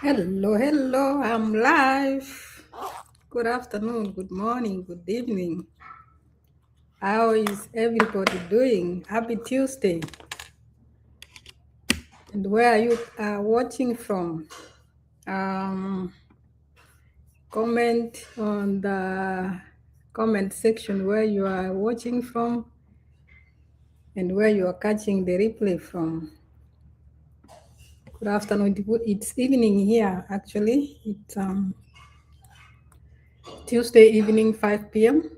Hello, I'm live. Good afternoon, good morning, good evening. How is everybody doing? Happy Tuesday. And where are you watching from? Um, comment on the comment section where you are watching from and where you are catching the replay from. Good afternoon. It's evening here, actually. It's Tuesday evening, 5 p.m.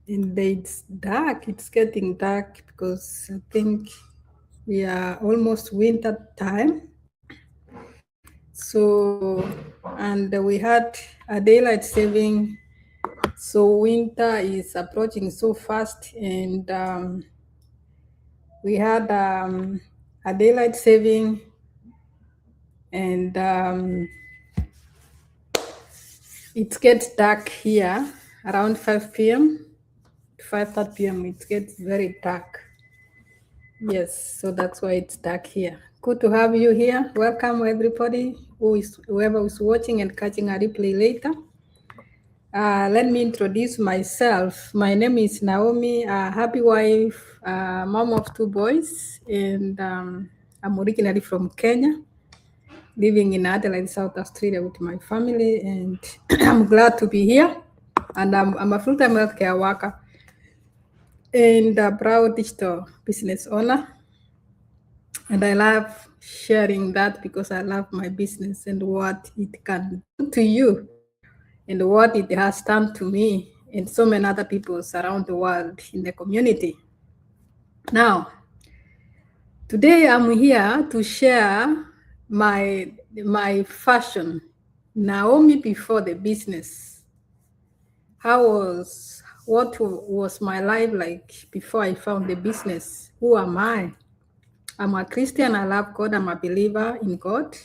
And it's dark. It's getting dark because I think we are almost winter time. So, and we had a daylight saving. So winter is approaching so fast, and we had a daylight saving, and it gets dark here around 5 p.m. to 5:30 p.m. It gets very dark. Yes, so that's why it's dark here. Good to have you here. Welcome everybody whoever is watching and catching a replay later. Let me introduce myself. My name is Naomi, a happy wife, mom of two boys, and I'm originally from Kenya, living in Adelaide, South Australia with my family, and I'm glad to be here. And I'm a full-time healthcare worker and a proud digital business owner. And I love sharing that because I love my business and what it can do to you and what it has done to me and so many other people around the world in the community. Now, today I'm here to share my fashion, Naomi before the business. What was my life like before I found the business? Who am I? I'm a Christian. I love God. I'm a believer in God.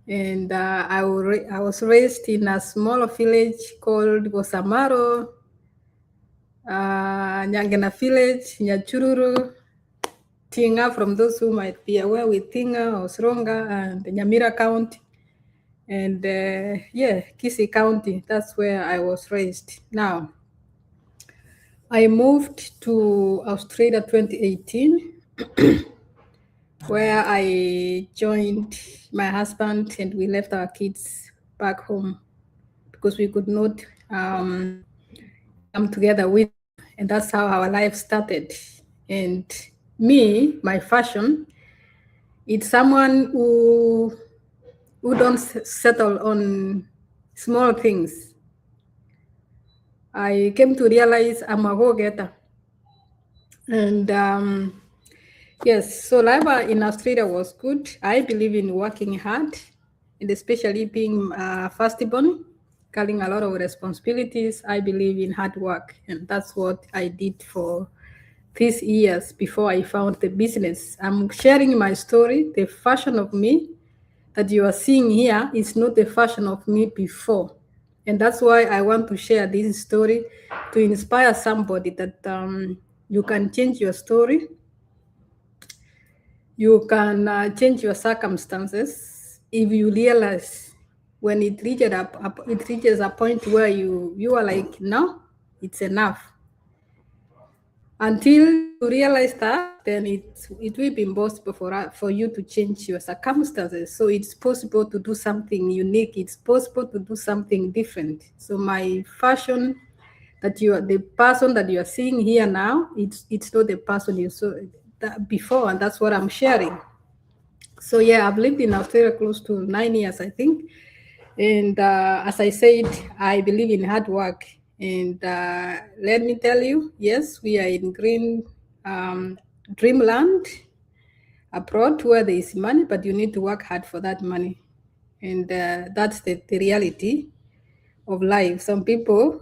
And I was raised in a small village called Gosamaro, Nyangena village, Nyachururu, Tinga, from those who might be aware with Tinga, Osronga, and Nyamira County. And Kisii County, that's where I was raised. Now, I moved to Australia 2018. Where I joined my husband and we left our kids back home because we could not come together with them. And that's how our life started. And me, my fashion, it's someone who don't settle on small things. I came to realize I'm a go-getter. And yes, so life in Australia was good. I believe in working hard, and especially being firstborn, carrying a lot of responsibilities. I believe in hard work, and that's what I did for these years before I found the business. I'm sharing my story. The fashion of me that you are seeing here is not the fashion of me before. And that's why I want to share this story to inspire somebody that you can change your story. You can change your circumstances if you realize when it reaches a point where you are like, no, it's enough. Until you realize that, then it will be impossible for you to change your circumstances. So it's possible to do something unique. It's possible to do something different. So my fashion the person that you are seeing here now, it's not the person you saw that before, and that's what I'm sharing. So yeah, I've lived in Australia close to 9 years, I think. And as I said, I believe in hard work. And let me tell you, yes, we are in green dreamland abroad where there is money, but you need to work hard for that money. And that's the reality of life. Some people,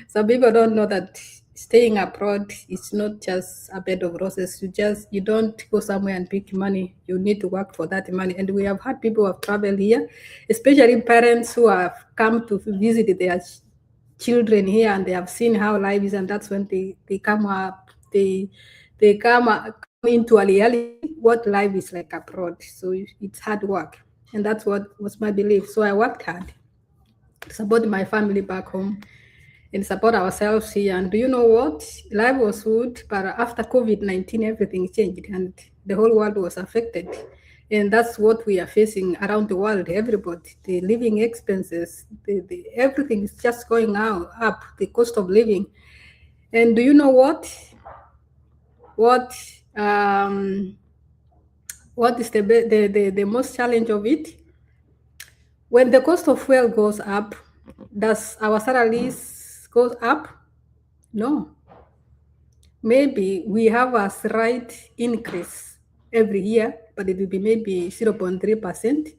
some people don't know that staying abroad is not just a bed of roses. You don't go somewhere and pick money. You need to work for that money. And we have had people who have traveled here, especially parents who have come to visit their children here and they have seen how life is, and that's when they come up, they come into a reality what life is like abroad. So it's hard work. And that's what was my belief. So I worked hard to support my family back home and support ourselves here. And do you know what? Life was good, but after COVID-19, everything changed and the whole world was affected. And that's what we are facing around the world. Everybody, the living expenses, everything is just going out up, the cost of living. And do you know what? What what is the most challenge of it? When the cost of fuel goes up, does our salaries go up? No. Maybe we have a slight increase every year, but it will be maybe 0.3%,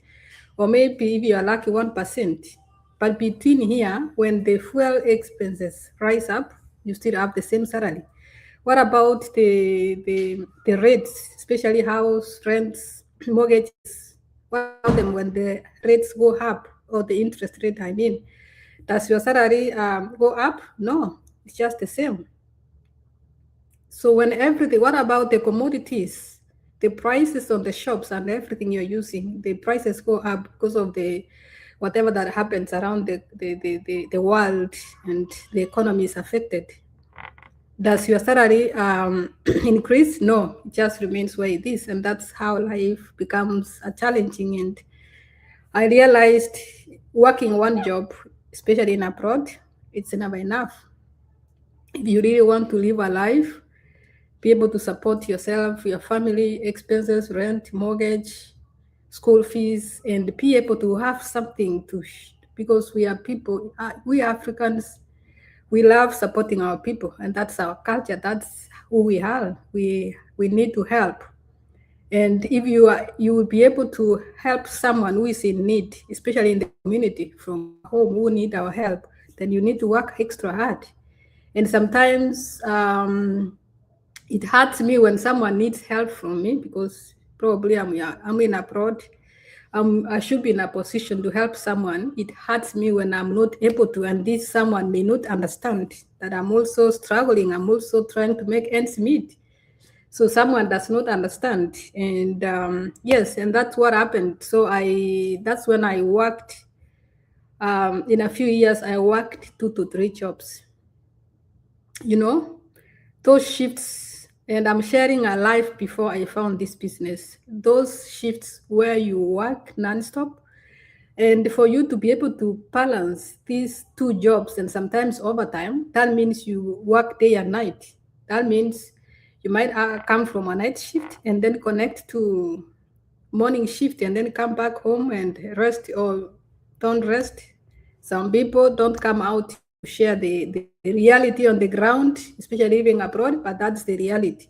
or maybe if you are lucky 1%. But between here, when the fuel expenses rise up, you still have the same salary. What about the rates, especially house rents, mortgages? What about them when the rates go up, or the interest rate, I mean? Does your salary go up? No, it's just the same. So when everything, what about the commodities? The prices of the shops and everything you're using, the prices go up because of the whatever that happens around the world, and the economy is affected. Does your salary increase? No, it just remains where it is. And that's how life becomes challenging. And I realized working one job, especially in abroad, it's never enough. If you really want to live a life, be able to support yourself, your family, expenses, rent, mortgage, school fees, and be able to have something to, because we are people, we Africans, we love supporting our people, and that's our culture. That's who we are. We need to help. And if you will be able to help someone who is in need, especially in the community from home who need our help, then you need to work extra hard. And sometimes it hurts me when someone needs help from me, because probably I'm in abroad. I should be in a position to help someone. It hurts me when I'm not able to, and this someone may not understand that I'm also struggling. I'm also trying to make ends meet. So someone does not understand, and yes, and that's what happened. So that's when I worked. In a few years, I worked 2 to 3 jobs. You know, those shifts, and I'm sharing a life before I found this business. Those shifts where you work nonstop, and for you to be able to balance these 2 jobs and sometimes overtime, that means you work day and night. That means you might come from a night shift and then connect to morning shift and then come back home and rest or don't rest. Some people don't come out to share the reality on the ground, especially living abroad, but that's the reality.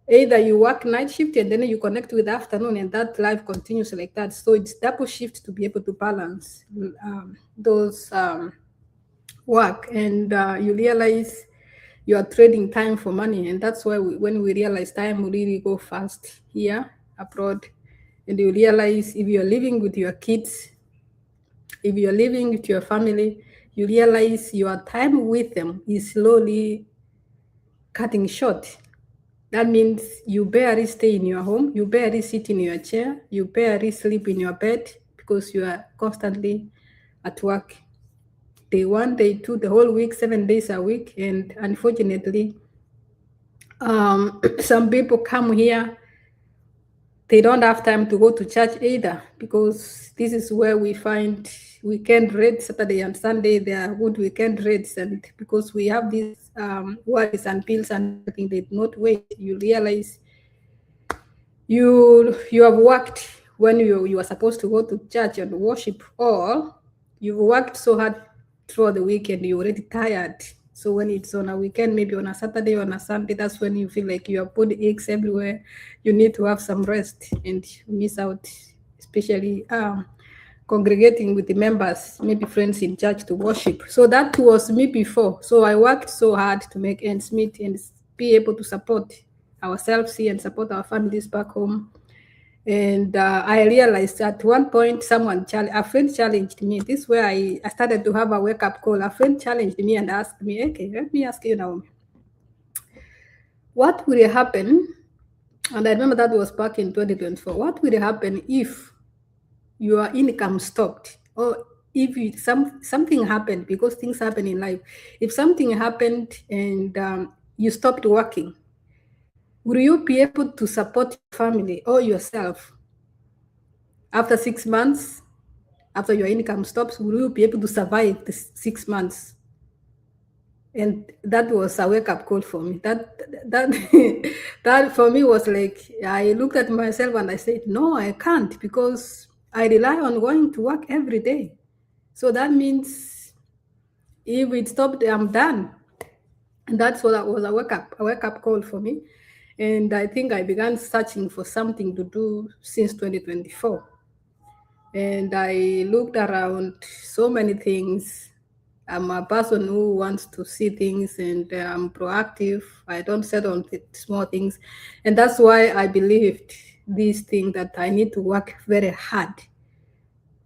Either you work night shift and then you connect with afternoon, and that life continues like that. So it's double shift to be able to balance those work, and you realize you are trading time for money. And that's why when we realize time will really go fast here abroad, and you realize if you're living with your kids, if you're living with your family, you realize your time with them is slowly cutting short. That means you barely stay in your home, you barely sit in your chair, you barely sleep in your bed because you are constantly at work. Day one, day two, the whole week, 7 days a week. And unfortunately, some people come here, they don't have time to go to church either, because this is where we find weekend rates. Saturday and Sunday, they are good weekend rates. And because we have these worries and bills and everything, they do not wait. You realize you have worked when you are supposed to go to church and worship, or you've worked so hard throughout the weekend, you're already tired. So when it's on a weekend, maybe on a Saturday or on a Sunday, that's when you feel like your body aches everywhere. You need to have some rest, and you miss out, especially congregating with the members, maybe friends in church to worship. So that was me before. So I worked so hard to make ends meet and be able to support ourselves here and support our families back home. And I realized at one point, a friend challenged me. This is where I started to have a wake-up call. A friend challenged me and asked me, okay, let me ask you now, what will happen? And I remember that was back in 2024. What will happen if your income stopped, or if something happened, because things happen in life, if something happened and you stopped working, will you be able to support your family or yourself after 6 months? After your income stops, will you be able to survive the 6 months? And that was a wake-up call for me. That that for me was like, I looked at myself and I said, no, I can't, because I rely on going to work every day. So that means if it stopped, I'm done. And that's what was a wake-up call for me. And I think I began searching for something to do since 2024. And I looked around so many things. I'm a person who wants to see things, and I'm proactive. I don't settle on small things. And that's why I believed this thing that I need to work very hard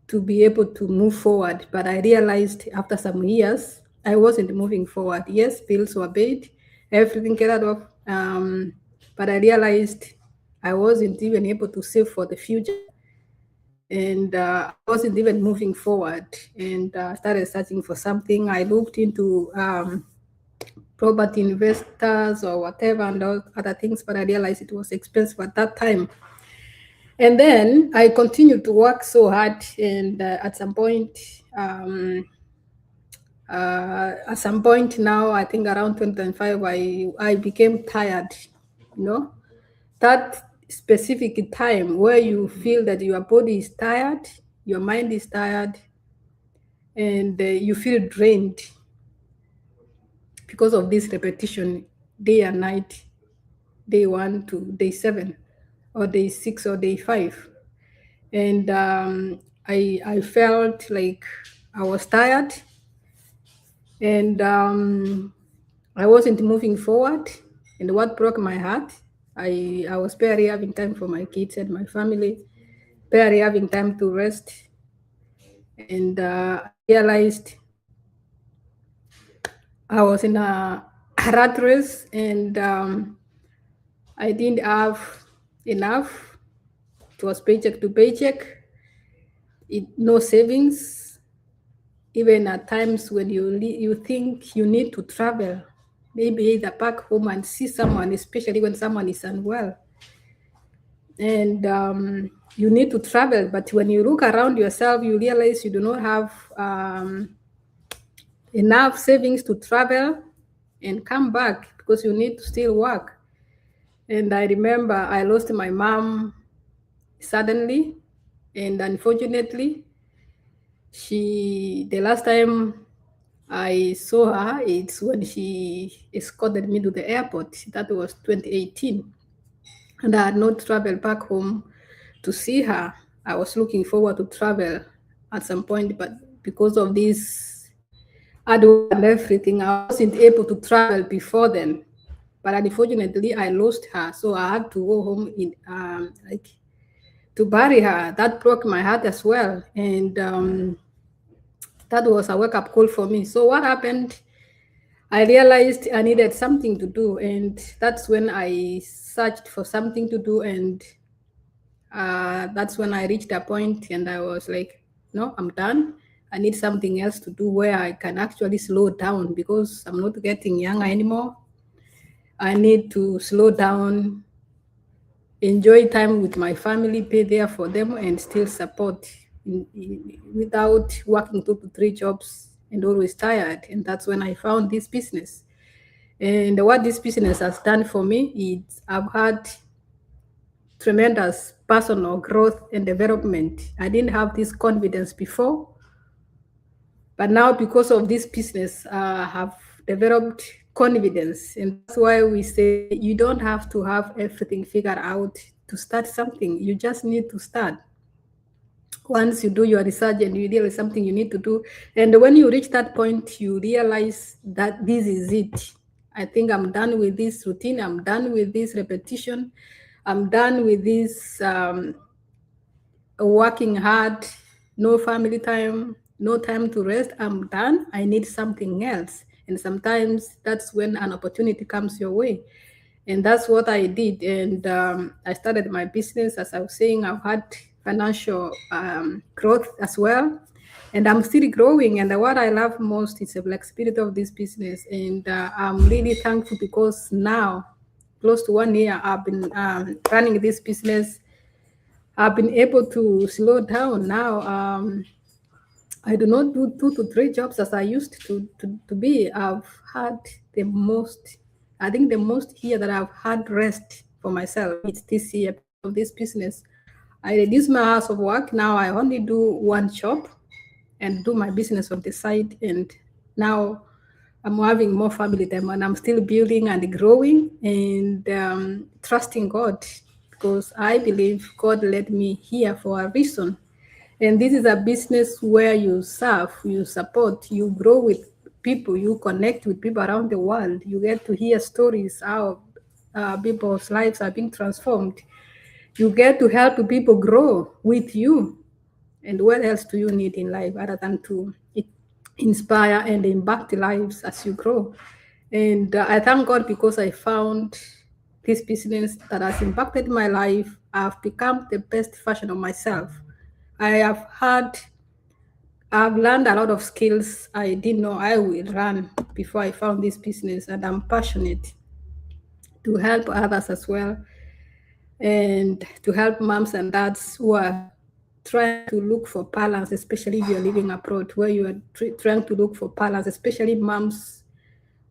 to be able to move forward. But I realized after some years, I wasn't moving forward. Yes, bills were paid, everything get off. But I realized I wasn't even able to save for the future. And I wasn't even moving forward, and started searching for something. I looked into property investors or whatever and all other things, but I realized it was expensive at that time. And then I continued to work so hard, and at some point now, I think around 2025, I became tired, you know, that specific time where you feel that your body is tired, your mind is tired, and you feel drained because of this repetition, day and night, day 1 to day 7, or day 6 or day 5. And I felt like I was tired, and I wasn't moving forward. And what broke my heart, I was barely having time for my kids and my family, barely having time to rest. And I realized I was in a rat race, and I didn't have enough. It was paycheck to paycheck, no savings. Even at times when you think you need to travel, maybe either back home and see someone, especially when someone is unwell, and you need to travel. But when you look around yourself, you realize you do not have enough savings to travel and come back, because you need to still work. And I remember I lost my mom suddenly, and unfortunately, the last time I saw her, it's when she escorted me to the airport. That was 2018. And I had not traveled back home to see her. I was looking forward to travel at some point, but because of this adult and everything, I wasn't able to travel before then. But unfortunately, I lost her, so I had to go home to bury her. That broke my heart as well, and that was a wake-up call for me. So what happened? I realized I needed something to do, and that's when I searched for something to do, and that's when I reached a point, and I was like, no, I'm done. I need something else to do where I can actually slow down, because I'm not getting younger anymore. I need to slow down, enjoy time with my family, be there for them, and still support without working 2 to 3 jobs and always tired. And that's when I found this business. And what this business has done for me is I've had tremendous personal growth and development. I didn't have this confidence before, but now because of this business, I have developed confidence. And that's why we say you don't have to have everything figured out to start something. You just need to start. Once you do your research and you realize something you need to do, and when you reach that point, you realize that this is it. I think I'm done with this routine. I'm done with this repetition. I'm done with this working hard, no family time, no time to rest. I'm done. I need something else. And sometimes that's when an opportunity comes your way. And that's what I did. And I started my business. As I was saying, I've had financial growth as well. And I'm still growing. And what I love most is the flexibility of this business. And I'm really thankful because now, close to 1 year, I've been running this business. I've been able to slow down now. I do not do 2 to 3 jobs as I used to be. I've had the most, I think the most year that I've had rest for myself. It's this year of this business. I reduced my hours of work. Now I only do one job and do my business on the side. And now I'm having more family time and I'm still building and growing and trusting God because I believe God led me here for a reason. And this is a business where you serve, you support, you grow with people, you connect with people around the world. You get to hear stories how people's lives are being transformed. You get to help people grow with you. And what else do you need in life other than to inspire and impact lives as you grow? And I thank God because I found this business that has impacted my life. I've become the best version of myself. I've learned a lot of skills I didn't know I would learn before I found this business, and I'm passionate to help others as well, and to help moms and dads who are trying to look for balance, especially if you're living abroad, where you are trying to look for balance, especially moms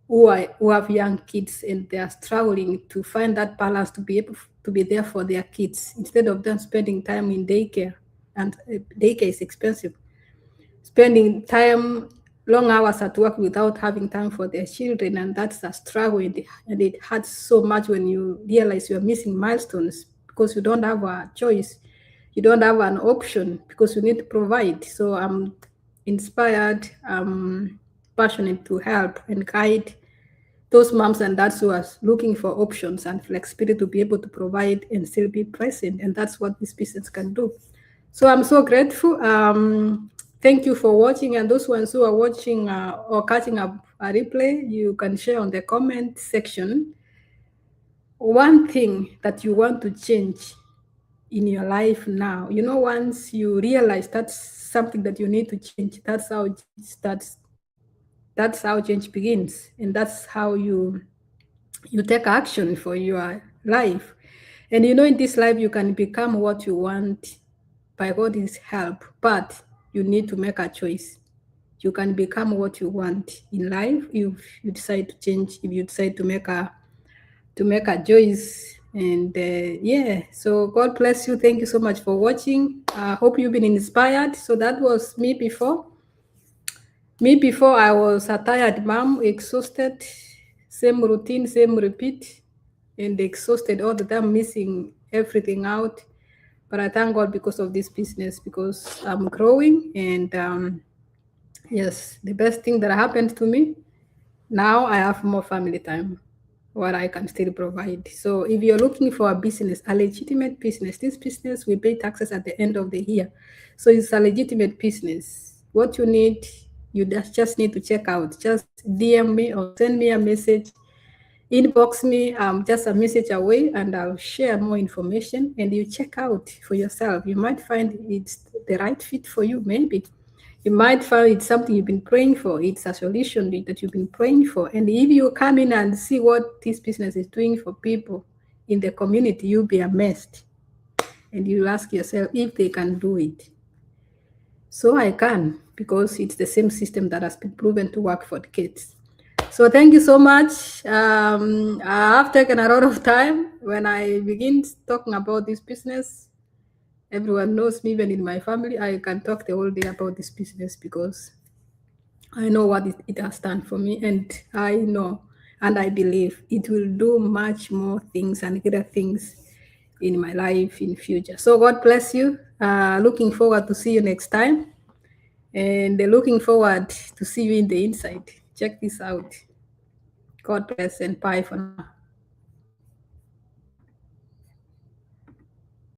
who have young kids and they are struggling to find that balance to be able to be there for their kids instead of them spending time in daycare, and daycare is expensive. Spending time long hours at work without having time for their children, and that's a struggle, and it hurts so much when you realize you're missing milestones because you don't have a choice, you don't have an option because you need to provide. So I'm inspired, I'm passionate to help and guide those moms and dads who are looking for options and flexibility to be able to provide and still be present, and that's what this business can do. So I'm so grateful. Thank you for watching, and those ones who are watching or catching a replay, you can share on the comment section one thing that you want to change in your life now. You know, once you realize that's something that you need to change, that's how it starts. That's how change begins, and that's how you take action for your life. And you know, in this life, you can become what you want by God's help, but you need to make a choice. You can become what you want in life if you decide to change, if you decide to make a choice. And yeah, so God bless you. Thank you so much for watching. I hope you've been inspired. So that was me before. I was a tired mom, exhausted, same routine, same repeat, and exhausted all the time, missing everything out. But I thank God because of this business, because I'm growing. And yes, the best thing that happened to me, now I have more family time where I can still provide. So if you're looking for a business, a legitimate business, this business we pay taxes at the end of the year. So it's a legitimate business. What you need, you just need to check out. Just DM me or send me a message, inbox me. Just a message away, and I'll share more information. And you check out for yourself. You might find it's the right fit for you, maybe. You might find it's something you've been praying for. It's a solution that you've been praying for. And if you come in and see what this business is doing for people in the community, you'll be amazed. And you ask yourself if they can do it. So I can, because it's the same system that has been proven to work for the kids. So thank you so much. I have taken a lot of time. When I begin talking about this business, everyone knows me, even in my family. I can talk the whole day about this business because I know what it has done for me, and I know and I believe it will do much more things and greater things in my life in future. So God bless you. Looking forward to see you next time, and looking forward to see you in the inside. Check this out. God bless and bye for now.